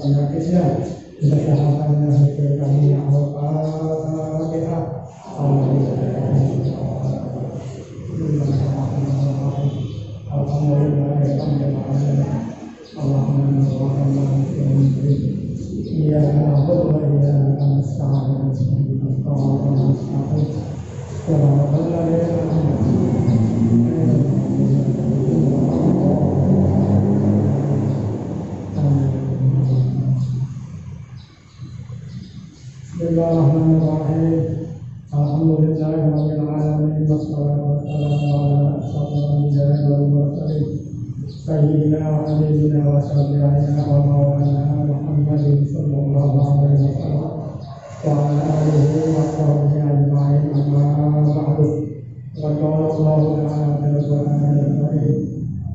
penyakitnya, tidak kesehatannya, kami yang وإياك نستعين اهدنا الصراط المستقيم صراط الذين أنعمت Bismillahirrahmanirrahim. Alhamdulillahirabbil alamin wassalatu wassalamu ala asyrofil anbiya'i wal mursalin sayyidina wa habibina wa syafi'ina wa maulana Muhammadin sallallahu alaihi wasallam wa ala alihi wa sahbihi ajma'in amma ba'du. Wa qala Allahu ta'ala fil Qur'anil karim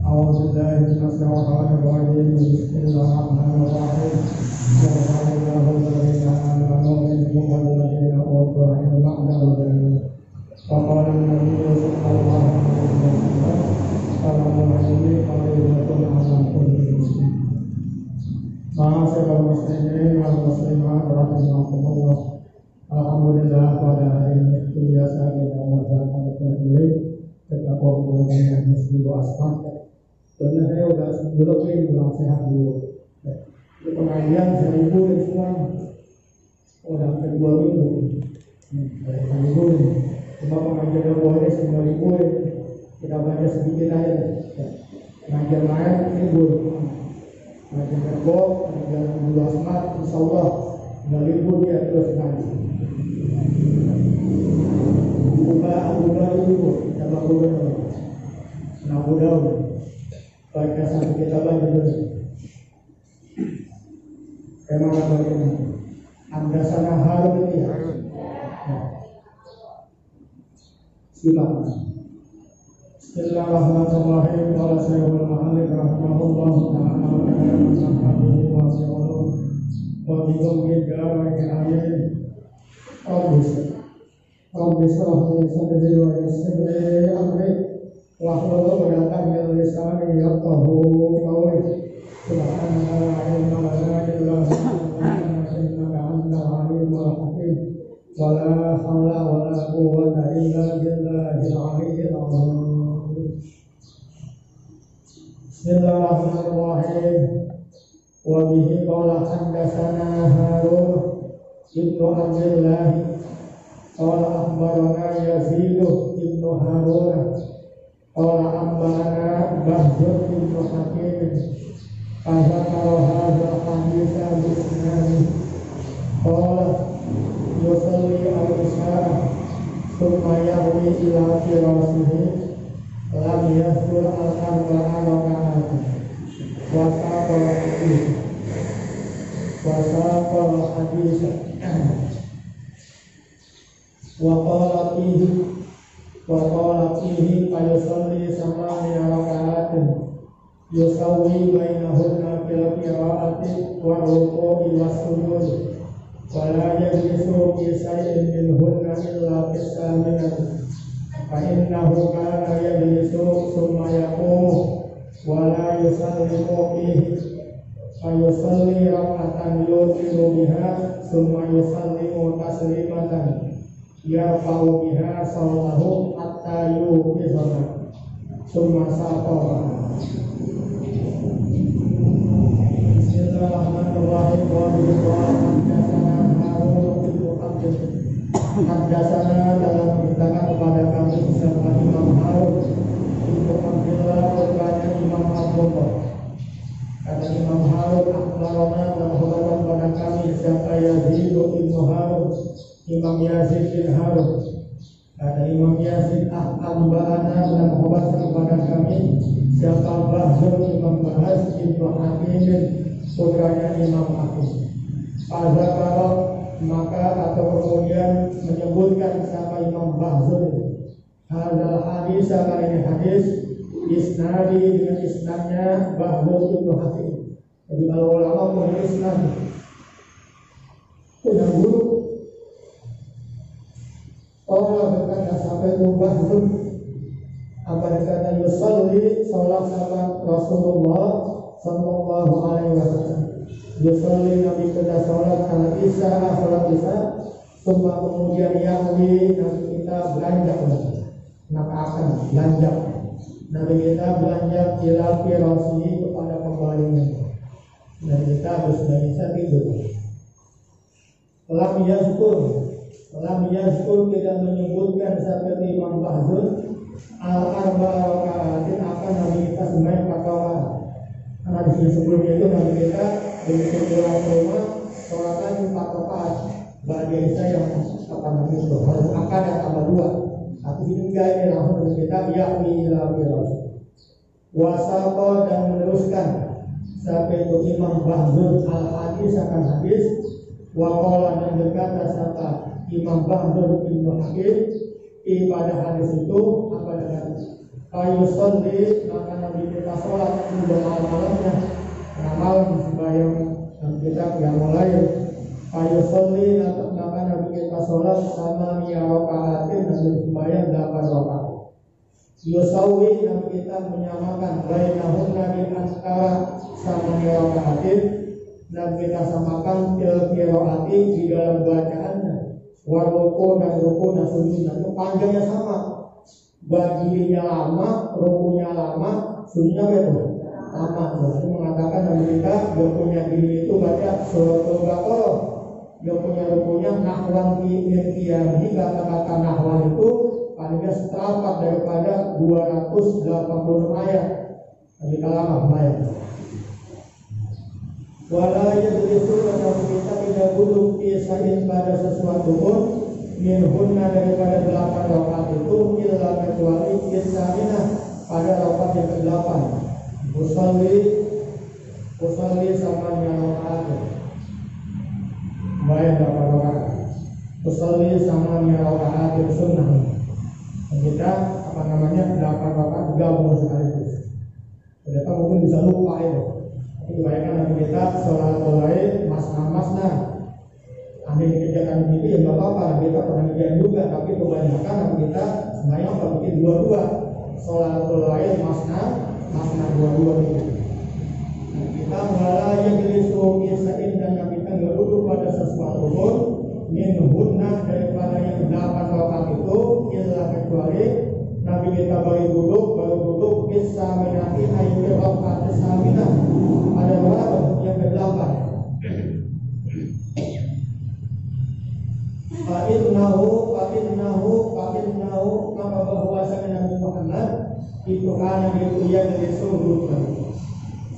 a'udzu billahi minash shaitanir rajim bismillahir rahmanir rahim. وقال النبي صلى الله عليه وسلم السلام عليكم ورحمة الله. Ma'asyiral muslimin wal muslimat rahimakumullah. Alhamdulillah pada hari ini biasa kita mengucapkan kembali kita kumpul dengan Hizbul Asma. Sebenarnya udah seminggu lebih kurang sehat dulu. Di pengajian 1000 semua udah kedua minggu. Seminggu cuma pengajian boleh 9.000 kita baca sedikit aja. Pengajian lain libur. Pengajian kerbau, pengajian Hizbul Asma, insya Allah udah libur dia terus ngaji. Buka libur, kita bangun nah udah baca sampai kita baca terus. Memang bagaimana? Anda sana Harun ini ya. Silakan. Bismillahirrahmanirrahim. Qala Syekhul Mu'allif rahimahullah ta'ala wa ta'ala wa sallallahu wa bikum bid'a amin. Rabbi shrah li sadri wa yassir li amri wahlul 'uqdatam min lisani yafqahu qawli. Subhanallah wa bihamdihi innaka antal alimul hakim. Wala haula wala quwwata illa billahil aliyyil azim. Bismillahirrahmanirrahim. Wa bihi qala haddatsana Harun ibnu Abdillah qala akhbarana Yazid ibnu Harun qala akhbarana Bahjur ibnu Hakim azkara hadza haditsa bisnani qala yusalli al-isha thumma yahwi ila firasihi lam yasur al-arba'a raka'at wa saqala hadis wa qala fihi fayusalli samaniya raka'atin yusawwi bainahunna fil qira'ati wa ruku'i was-sujud wa la yajlisu fi shay'in minhunna illa fis saminati fa innahu kana yajlisu thumma yaqumu wa la yusallimu fihi fa yusalli rak'atan yutiru biha thumma yusallimu taslimatan yarfa'u biha sawtahu hatta yuqizana thumma saqawa. Bismillahirrahmanirrahim. Haddatsana dalam beritakan kepada kami bersama Imam Harun ibnu Abdillah berkata Imam Abdullah. Kata Imam Harun akhbarana menghubungkan kepada kami siapa Yazid ibnu Harun, Imam Yazid bin Harun. Kata Imam Yazid akhbarana menghubungkan kepada kami siapa Bahjur Imam Bahas ibnu Hakim putranya Imam Hakim. Azakara maka atau kemudian menyebutkan siapa Imam Bahzur hadal hadis kali ini hadis isnadi dengan isnadnya Bahzur ibnu Hakim. Jadi kalau ulama punya isnad punya guru orang berkata sampai itu Bahzur apa dikata yusalli salat sama Rasulullah sallallahu alaihi wasallam. Yusalli Nabi kita sholat al-isya, sholat isya, semua kemudian yahwi Nabi kita beranjak, akan beranjak. Nabi kita beranjak ila firasihi kepada pembalinya. Dan kita harus bisa tidur. Lam yazkur tidak menyebutkan seperti Imam Bahzun al-arba'a raka'atin akan Nabi kita sembahyang 4 rakaat. Karena di sini sebelumnya itu Nabi kita begitu pulang ke rumah sholatkan 4 rakaat. Bagi Isya yang akan Nabi itu harus akan yang tambah 2. Tapi ini enggak, ini langsung Nabi kita yakni ila biras. Wasaqo dan meneruskan sampai itu Imam Bahzun al-hadis akan hadis. Waqala dan berkata sapa Imam Bahzun bin Hakim pada hadis itu apa dengan kayu sholli maka Nabi kita sholat di malam-malamnya malam sembahyang dan kita yang mulai kayu sholli maka Nabi kita sholat sama rokaatin dan sembahyang 8 rakaat. Yusawi yang kita menyamakan bainahum nabi antara sama rokaatin dan kita samakan qiraati di dalam bacaannya. Waruku dan ruku dan sujud itu panjangnya sama, berdirinya lama, rukunya lama, sujudnya itu sama. Itu mengatakan Nabi kita dia punya diri itu baca suratul Baqarah, dia punya rukunya nahwan ini kata-kata nahwan itu palingnya seperempat daripada 286 ayat. Nabi kita lama bayar. Wala yadrisu dan kita tidak duduk isain pada sesuatu pun minhunna daripada 8 rakaat itu illa kecuali isaminah pada rakaat yang ke-8. Usalli sama rakaat bayar 8 rakaat. Usalli sama rakaat sunnah. Kita apa namanya 8 rakaat gabung sekaligus. Kita mungkin bisa lupa itu. Kebanyakan Nabi kita sholat lain masna. Ambil kerjakan ini ya nggak apa-apa, kita pernah kerjain juga. Tapi kebanyakan Nabi kita sebenarnya kalau bikin 2-2 sholat lain masna 2-2 gitu. Kita mulai yang disuruh dan Nabi kita nggak duduk pada sesuatu pun minhunna daripada yang 8 rakaat itu illa kecuali Nabi kita baru duduk bisa menanti ayat rakaat saminah. Ada berapa? Yang ke-8. Fa'innahu maka bahwasanya Nabi Muhammad itu anak itu ia dari sungguh.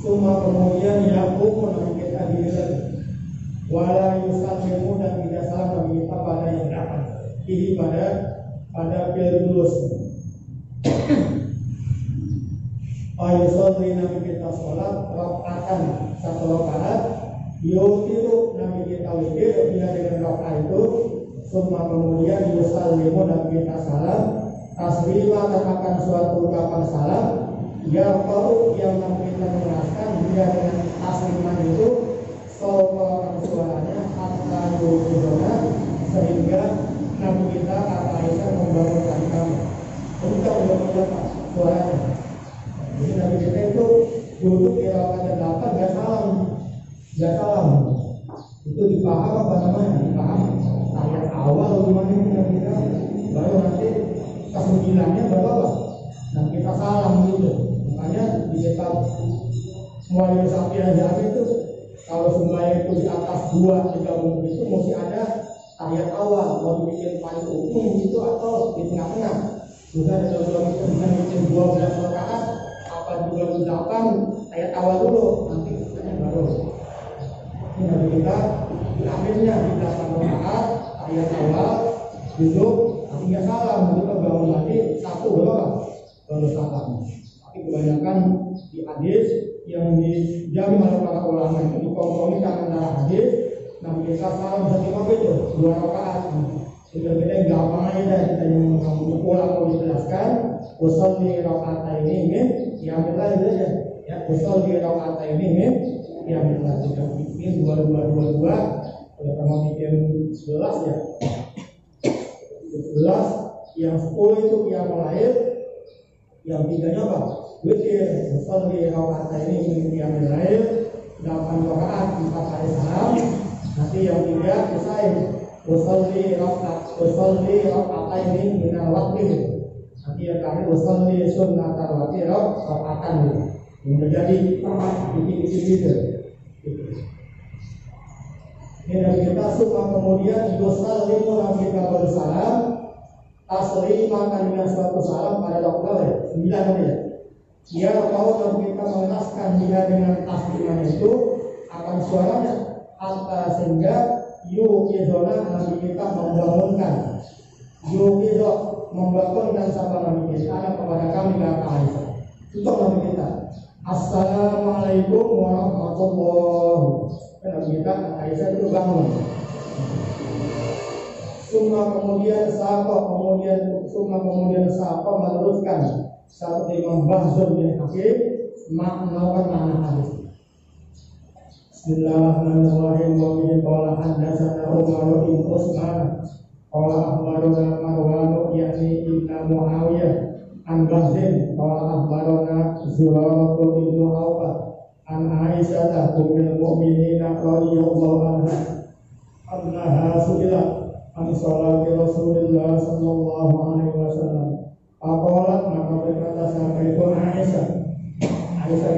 Semua kemudian yakum Nabi kita diri wala yusallimu dan tidak salah Nabi kita pada yang dapat. Ini pada pilulus. Ayusolli Nabi kita sholat rakaatan 1 rakaat. Yutiru Nabi kita witir bila dengan rakaat itu. Semua kemudian yusallimu Nabi kita salam. Taslima akan suatu ucapan salam. Ya tahu yang Nabi kita menjelaskan dia dengan tasliman itu soalkan suaranya hatta yutiruna sehingga Nabi kita kata Aisyah membangunkan kami untuk mengucapkan suaranya. Jadi Nabi kita itu duduk di rakaat 8 gak salam. Itu dipaham apa namanya? Dipaham ayat awal gimana Nabi kita, baru nanti ke-9-nya baru apa? Dan kita salam gitu. Makanya di kitab Mu'alim Syafi'i itu kalau sembahyang itu di atas 2-3 itu mesti ada ayat awal, mau dibikin paling umum gitu atau di tengah-tengah. Sudah ada itu dengan bikin 12 rakaat juga 8 ayat awal dulu, nanti baru. Ini Nabi kita di akhirnya di 8 rakaat ayat awal duduk, tapi nggak salam, kita bangun lagi 1 baru salam. Tapi kebanyakan di hadis yang dijamin oleh para ulama itu dikompromikan antara hadis Nabi kita salam setiap itu 2 rakaat. Sudah beda gampang aja kita yang ulang mau dijelaskan. Usolli rakaataini min qiyamil lail ya. Usolli rakaataini min qiyamil lail. Kita bikin 22 kalau kamu bikin 11 ya. 11 yang 10 itu qiyamul lail. Yang 3-nya apa? Witir. Usolli rakaataini min qiyamil lail. 8 rakaat 4 kali salam. Nanti yang 3 selesai. Usolli rakaataini min al-waqti. Nanti yang kami usolli sunnat al-waqti rakaatan gitu. Menjadi dikit-dikit gitu. Dan kita suka kemudian yusallimu Nabi kita bersalam tasliman dengan suatu salam pada dokter 9 ya. Dia tahu Nabi kita mengenaskan dia dengan tasliman itu akan suaranya hatta sehingga yukizona Nabi kita membangunkan membangunkan sahabat Nabi kita kepada kami kata Aisyah untuk Nabi kita Assalamualaikum warahmatullahi wabarakatuh. Nabi kita Aisyah itu bangun. Summa kemudian sapa meneruskan satu Imam Bahzul bin Hakim makna hadis. Bismillahirrahmanirrahim. Wa bihi qala haddatsana Umar bin Utsman qala akhbarana Marwan yakni ibn Muawiyah an Bahzin qala akhbarana Zurarah bin Awfah an Aisyah ummul mukminin radhiyallahu anha annaha su'ilat an salati Rasulillah sallallahu alaihi wasallam. Aqalat maka berkata sampai itu Aisyah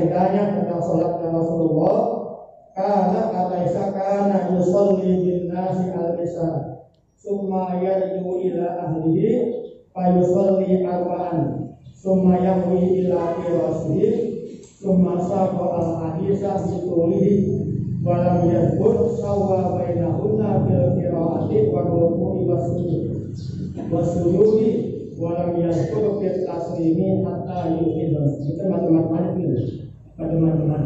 ditanya tentang salatnya Rasulullah. Kata Aisyah kana yusalli bin nasi al-isya summa yarju ila ahlihi fa yusalli arba'an summa yahwi ila firasihi summa saqa al-hadisa bitulihi wa lam yadhkur sawwa bainahunna bil qira'ati wa ruku'i wasujudi wa lam yadhkur fil taslimi hatta yuqidun. Itu macam-macam itu. Macam-macam.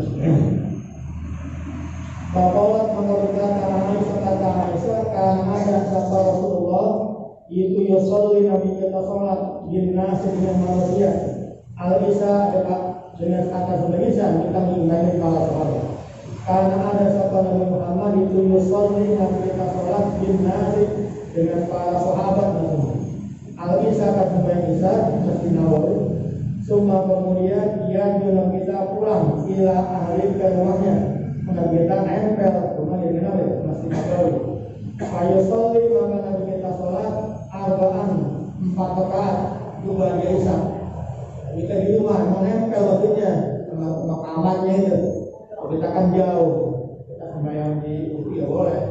Bapak menurutkan Aisyah karena ada sabda Rasulullah itu yusolli Nabi kita sholat gimnasi dengan manusia al-isya dengan kata sebagian kita mengimani para sahabat. Karena ada sabda Nabi Muhammad itu yusolli Nabi kita sholat gimnasi dengan para sahabat al-isya kata sebagian mesti Nawawi. Semua kemudian dia juga kita pulang ila ahli ke rumahnya. Nabi kita nempel rumah yang kenal masih tahu. Ayo soli maka Nabi kita sholat arba'an 4 rakaat 2 dia isya. Kita di rumah mau nempel waktunya sama kamarnya itu. Kita kan jauh. Kita sembahyang di UPI ya boleh.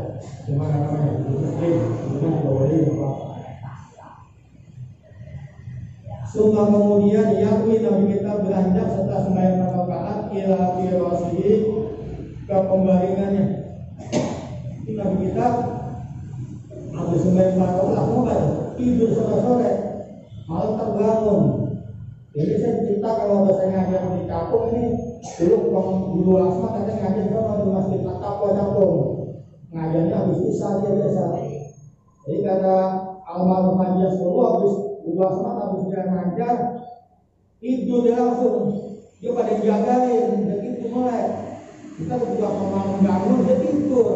Cuma namanya di masjid, cuma boleh apa. Sungguh kemudian yakni Nabi kita beranjak setelah sembahyang 4 rakaat ila firasihi ke pembaringannya. Kita habis sembahyang 4 rakaat mulai tidur sore-sore malam terbangun. Jadi saya cerita kalau saya ngajar di kampung ini dulu asma katanya ngajar di masjid Atapo Kampung. Ngajarnya habis isya dia biasa. Jadi kata almarhum Haji Asrullah habis dulu asma habis dia ngajar tidur dia langsung dia pada jagain begitu mulai. Kita juga membangun dia tidur.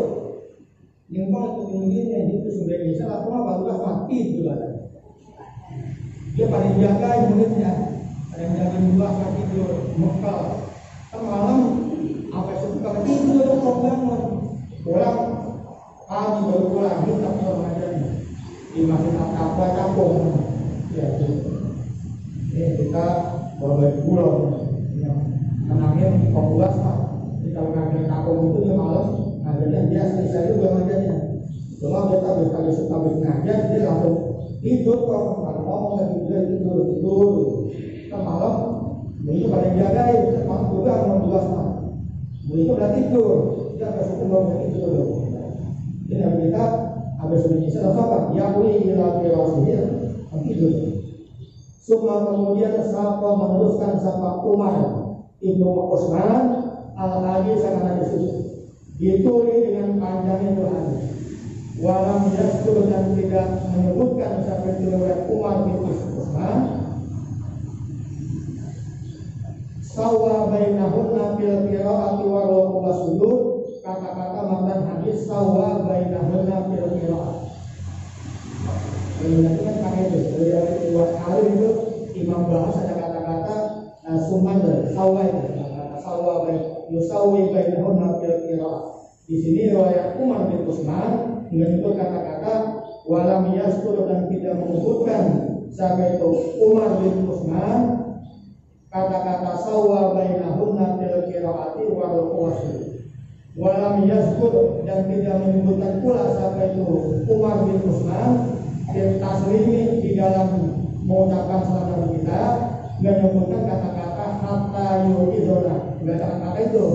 Yang kalau itu begini itu sebenarnya saya lakukan baru mati juga. Dia pada jagain mulutnya. Ada yang jagain dua kaki tidur mekal. Malam apa suka tidur kalau bangun. Orang pagi baru pulang kita pulang aja di masjid apa kampung. Ya itu. Ini kita bawa pulang yang anaknya pembuat kalau ngajar kampung itu dia malam ngajarnya dia selesai juga ngajarnya. Cuma kita habis ngajar dia langsung tidur kok kalau ngomong lagi dia tidur. Kita malam begitu pada jagain malam juga mau 12 malam. Begitu udah tidur dia agak sekumbar tidur dulu. Jadi kita habis menyisir apa? Ya boleh ila firasihir tidur. Semua kemudian sapa meneruskan sapa Umar ibnu Utsman al-hadis sangat hadis itu dengan panjangnya itu hadis. Walam yaskur dan tidak menyebutkan sampai riwayat Umar bin Utsman sawa bainahunna fil qiraati wa ruku' sujud. Kata-kata matan hadis sawa bainahunna fil qiraat. Ini kan pakai itu dari dua kali itu Imam bahas ada kata-kata suman sawa itu kata sawa yusawi bainahunna fil qiraat. Di sini riwayat Umar bin Utsman menyebut kata-kata walam yaskur dan tidak menyebutkan sampai itu Umar bin Utsman kata-kata sawa bainahunna fil qiraati wa ruku'. Walam yazkur, dan tidak menyebutkan pula siapa itu Umar bin Utsman fil taslimi di dalam mengucapkan salam kita, menyebutkan kata-kata hatta yu'idona, enggak ada kata itu,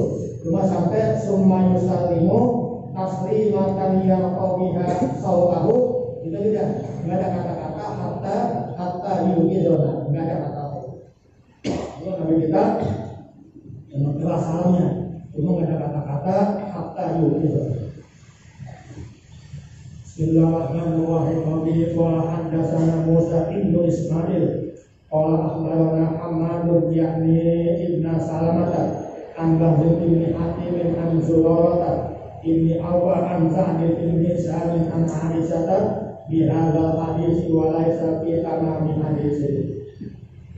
cuma sampai summa yusallimu taslimatan yarqabiha sautahu, itu tidak, enggak ada kata-kata hatta yu'idona, enggak ada kata itu. Itu Nabi kita yang mengeras salamnya, cuma enggak ada kata-kata hatta yu'idona. Bismillahirrahmanirrahim. Qala haddatsana Musa ibn Ismail qala akhbarana Hammadun yakni ibn Salamah an Bahd bin Hatim an Zurarah ibn Awwa an Sa'd bin Sa'd an Aisyah bi hadzal hadis wa laysa fi tamami hadis.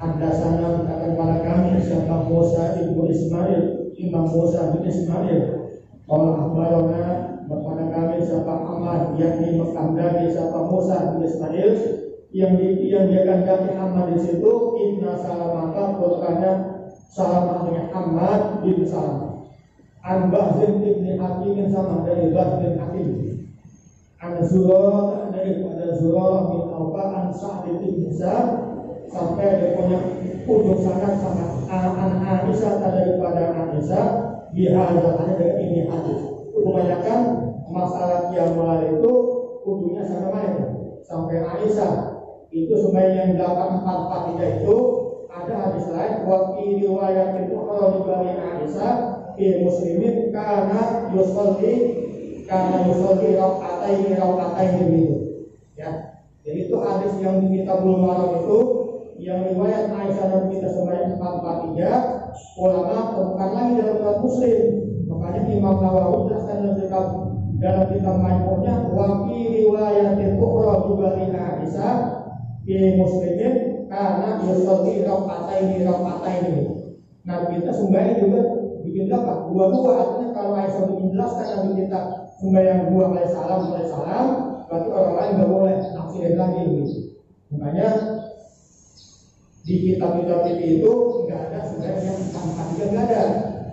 Haddatsana katakan pada kami siapa Musa ibn Ismail, Imam Musa bin Ismail. Qala akhbarana kepada kami siapa Ahmad yakni Mekandani siapa Musa bin Ismail yang dia kandani Ahmad di situ Ibnu Salamah berkata Salamah dengan Ahmad bin Salamah an Bahzin bin Hakim sama dari Bahz bin Hakim an Zurarah dari pada Zurarah bin Awfa an Sa'd bin Sa'd sampai dia punya ujung sanad sama an Aisyah daripada Aisyah bihadzal dari ini hadis. Kebanyakan masalah kiamat itu ujungnya sampai mana? Sampai Aisyah. Itu sebenarnya yang 8443 itu ada hadis lain wa fi riwayat ukhra dari Aisyah fi Muslimin kana yusolli rakaataini itu. Ya. Jadi itu hadis yang kita belum marah itu yang riwayat Aisyah dan kita sebanyak 443 ulama temukan lagi dalam kitab Muslim. Makanya Imam Nawawi jelaskan dalam kitab Majmu'nya wa fi riwayatin ukhra juga li Aisyah fi Muslimin karena yusolli rakaataini. Nah kita sembahyang juga bikin apa? Dua-dua, artinya kalau Aisyah menjelaskan Nabi kita sembahyang dua kali salam, berarti orang lain nggak boleh nafsirin lagi gitu. Makanya di kitab-kitab itu nggak ada sembahyang yang tanpa tiga, nggak ada.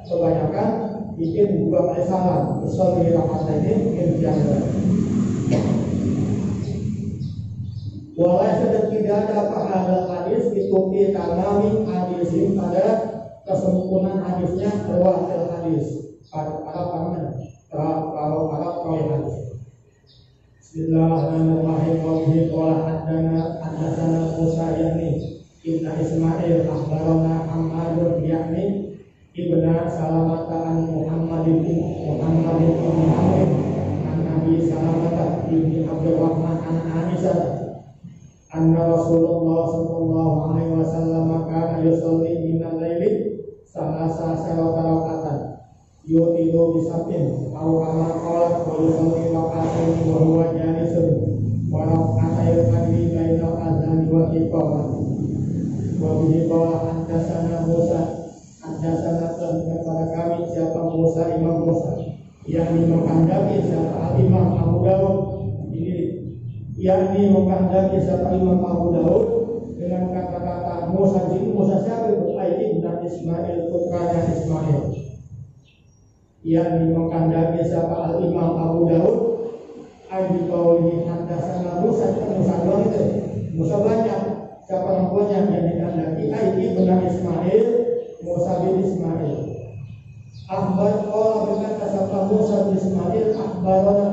Kebanyakan bikin dua kali salam, yusolli rakaataini insyaallah. Walai sudah tidak ada pada hadis itu di tamami hadisin pada kesempurnaan hadisnya riwayat hadis para hadis. Bismillahirrahmanirrahim. Qala haddatsana Musa yakni ibn Ismail akhbarana Hammadun yakni ibn Salamah an Muhammad bin Hamid an Nabi Salamah bin Abdurrahman an Aisyah anna Rasulullah sallallahu alaihi wasallam kana yusalli minal laili salasa raka'atan yutilu bisatin aw kama qala wa yusalli raka'atain wa huwa jalisun wa raka'atain fadli bainal azan wa iqamah wa bihi qala haddatsana Musa haddatsana kepada kami siapa Musa Imam Musa yakni mengandaki siapa Imam Abu Dawud ini yakni mengandaki siapa Imam Abu Dawud dengan kata-kata Musa. Jadi Musa siapa itu? Ibn Ismail putranya Ismail. Yakni mengandaki siapa Imam Abu Dawud ayat qaulihi haddatsana Musa. Musa doang itu. Musa banyak. Siapa namanya yang dikandaki? Ibn Ismail, Musa bin Ismail. Akhbar qala berkata siapa Musa bin Ismail akhbarana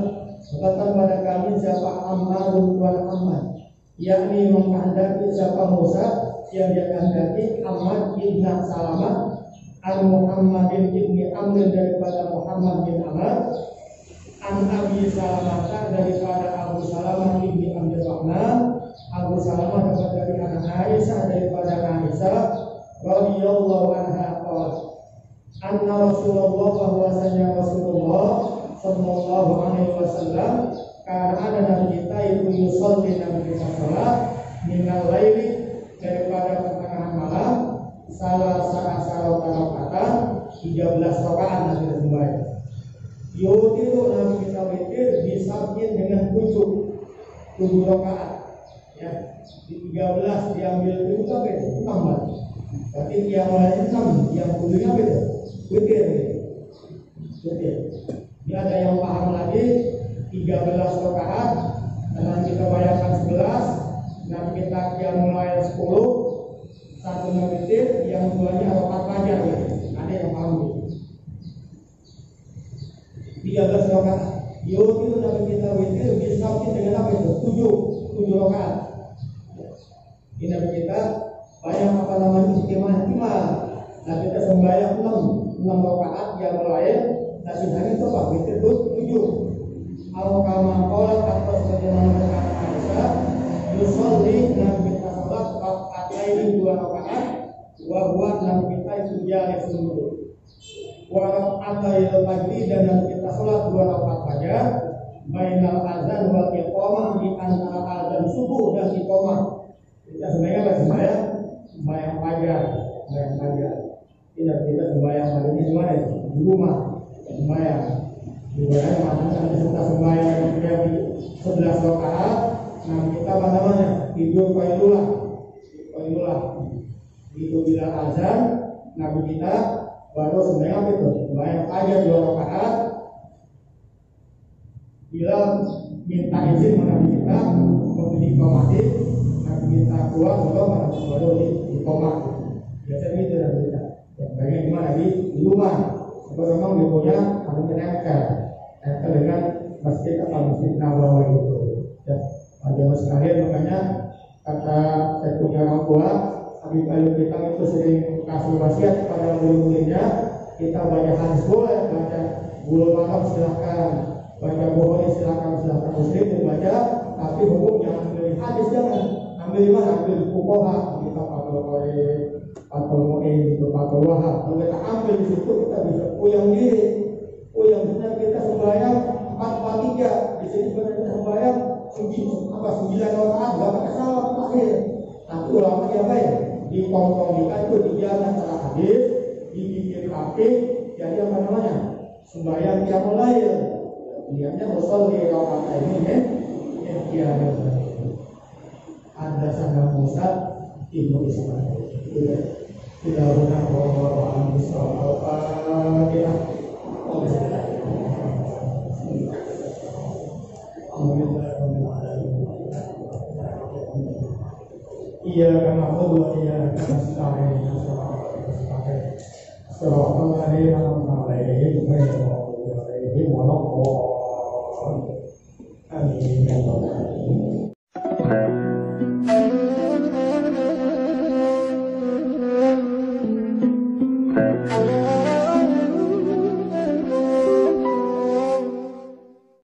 katakan pada kami siapa Ammar bin Ammar yakni menghendaki siapa Musa yang dia kehendaki Ammar bin Salamah an Muhammad bin Amr daripada Muhammad bin Amr an Abi Salamah daripada Abu Salamah bin Abdurrahman Abu Salamah dari anak Aisyah daripada Aisyah radhiyallahu anha qala anna Rasulullah bahwasanya Rasulullah sallallahu alaihi wasallam karena ada nabi kita itu yusolli nabi kita salat minal laili daripada pertengahan malam salah raka'atan 13 rakaat nabi sembahyang. Yutilu nabi kita witir disabkin dengan 7 rakaat ya. Di 13 diambil itu sampai tambah. Berarti yang lain 6 yang 7-nya beda. Witir. Ini ada yang paham lagi 13 rakaat, dan kita bayangkan 11, dan kita mulai 10, satu witir, yang duanya rakaat fajar ya. Ada yang paham gitu. 13 rakaat. Itu Nabi kita witir disambung dengan apa itu? 7 rakaat. Ini Nabi kita bayang apa namanya istimewa. Nah kita sembahyang 6 rakaat yang mulai. Nah sisanya itu apa? Witir itu 7. Al-Kamaqola atau sebagaimana berkata Aisyah, yusolli Nabi kita sholat rakaat 2 rakaat, wa huwa Nabi kita itu jalan sungguh. Wa rakaat pagi dan Nabi kita sholat 2 rakaat fajar, bainal azan wal iqamah, di antara azan subuh dan iqamah. Kita sebenarnya apa sembahyang? Sembahyang fajar. Tidak kita sembahyang malamnya di mana? Di rumah. Sembahyang. Di mana makanya kita sembahyang yang di 11 rakaat. Nah kita apa namanya? Tidur qailulah. Itu bila azan, Nabi kita baru sembahyang itu. Sembahyang fajar 2 rakaat. Bila minta izin Nabi kita untuk dikomati, Nabi kita keluar baru dikomati. Biasanya gitu Nabi kita. Bagian gimana di rumah? Sebab memang deponya harus menempel dengan masjid atau masjid Nabawi itu. Ya, pada sekalian makanya kata saya punya orang tua, Habib Ali kita itu sering kasih wasiat kepada murid-muridnya, kita baca hadis boleh, baca bulu malam silahkan, baca bukhari silahkan muslim dibaca, tapi hukum jangan ambil hadis, jangan ambil di mana, ambil fuqaha kita atau mu'in itu atau wahab. Kalau kita ambil di situ kita bisa uyang diri. Benar kita sembahyang 4-4-3. Di sini benar kita sembahyang 9 rakaat, enggak pakai salam terakhir. Tapi ulama yang baik dikongkongikan itu di jalan antara hadis, dibikin rapi, jadi apa namanya? Sembahyang qiyamul lail. Diamnya musolli rakaat ini ya. Ada sangat musad Ibnu Ismail. Tidak benar bahwa Al-Fatihah. Iya karena Allah iya karena sekali Assalamualaikum warahmatullahi wabarakatuh.